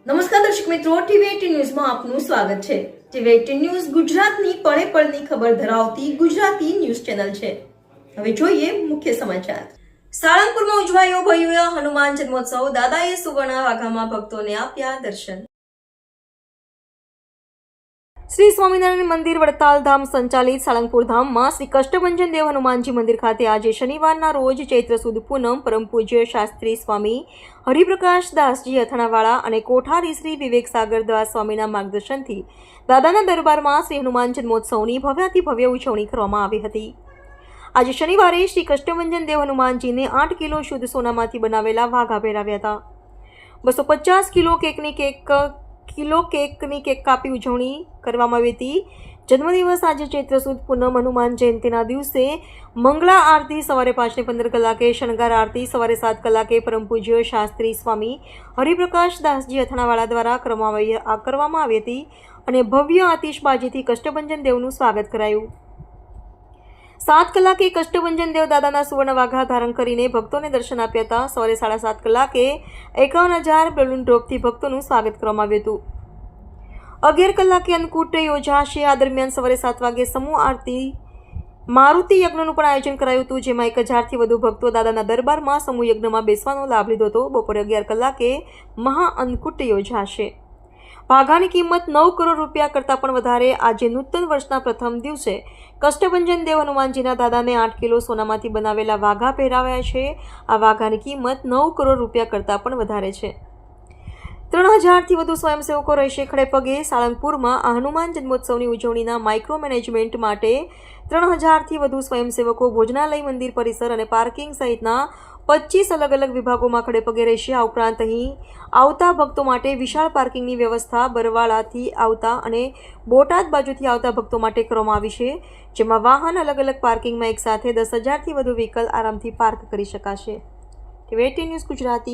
નમસ્કાર દર્શક મિત્રો, ટીવી18 ન્યૂઝમાં આપનું સ્વાગત છે। ટીવી18 ન્યૂઝ ગુજરાતની પળે પળની ખબર ધરાવતી ગુજરાતી ન્યૂઝ ચેનલ છે। હવે જોઈએ મુખ્ય સમાચાર। સાળંગપુરમાં ઉજવાયો ભવ્ય હનુમાન જન્મોત્સવ। દાદાએ સુવર્ણ વાઘામાં ભક્તોને આપ્યા દર્શન। શ્રી સ્વામિનારાયણ મંદિર વડતાલ ધામ સંચાલિત સાળંગપુર ધામમાં શ્રી કષ્ટભંજન દેવ હનુમાનજી મંદિર ખાતે આજે શનિવારના રોજ ચૈત્ર સુદ પૂનમ પરમ પૂજ્ય શાસ્ત્રી સ્વામી હરિપ્રકાશ દાસજી અથાણાવાળા અને કોઠારી શ્રી વિવેક સાગર દાસ સ્વામીના માર્ગદર્શનથી દાદાના દરબારમાં શ્રી હનુમાન જન્મોત્સવની ભવ્યાતિ ભવ્ય ઉજવણી કરવામાં આવી હતી। આજે શનિવારે શ્રી કષ્ટભંજન દેવ હનુમાનજીને 8 કિલો શુદ્ધ સોનામાંથી બનાવેલા વાઘા પહેરાવ્યા હતા। 250 કિલો કેકની કેક કાપી ઉજવણી કરવામાં આવી હતી। જન્મદિવસ આજે ચૈત્ર સુદ પૂનમ હનુમાન જયંતિના દિવસે મંગળા આરતી સવારે 5:15 કલાકે, શણગાર આરતી સવારે 7 કલાકે પરમ પૂજ્ય શાસ્ત્રી સ્વામી હરિપ્રકાશ દાસજી અથાણાવાળા દ્વારા કરવામાં આવી હતી અને ભવ્ય આતિશબાજીથી કષ્ટભંજન દેવનું સ્વાગત કરાયું। 7 કલાકે કષ્ટભંજન દેવ દાદાના સુવર્ણ વાઘા ધારણ કરીને ભક્તોને દર્શન આપ્યા હતા। સવારે 7:30 કલાકે 51,000 બેલૂન ડ્રોપથી ભક્તોનું સ્વાગત કરવામાં આવ્યું હતું। 11 કલાકે અન્નકૂટ યોજાશે। આ દરમિયાન સવારે 7 વાગે સમૂહ આરતી મારુતિ યજ્ઞનું પણ આયોજન કરાયું હતું, જેમાં 1,000થી વધુ ભક્તો દાદાના દરબારમાં સમૂહ યજ્ઞમાં બેસવાનો લાભ લીધો હતો। બપોરે 11 કલાકે મહા અન્નકૂટ યોજાશે। વાઘાની કિંમત 9 કરોડ રૂપિયા કરતાં પણ વધારે। આજે નૂતન વર્ષના પ્રથમ દિવસે કષ્ટભંજન દેવ હનુમાનજીના દાદાને 8 કિલો સોનામાંથી બનાવેલા વાઘા પહેરાવ્યા છે। આ વાઘાની કિંમત 9 કરોડ રૂપિયા કરતાં પણ વધારે છે। 3,000થી વધુ સ્વયંસેવકો રહેશે ખડેપગે। સાળંગપુરમાં આ હનુમાન જન્મોત્સવની ઉજવણીના માઇક્રો મેનેજમેન્ટ માટે 3,000થી વધુ સ્વયંસેવકો ભોજનાલય, મંદિર પરિસર અને પાર્કિંગ સહિતના 25 અલગ અલગ વિભાગોમાં ખડેપગે રહેશે। આ ઉપરાંત અહીં આવતા ભક્તો માટે વિશાળ પાર્કિંગની વ્યવસ્થા બરવાળાથી આવતા અને બોટાદ બાજુથી આવતા ભક્તો માટે કરવામાં આવી છે, જેમાં વાહન અલગ અલગ પાર્કિંગમાં એકસાથે 10,000થી વધુ વ્હીકલ આરામથી પાર્ક કરી શકાશે। ટીવી18 ન્યૂઝ ગુજરાતી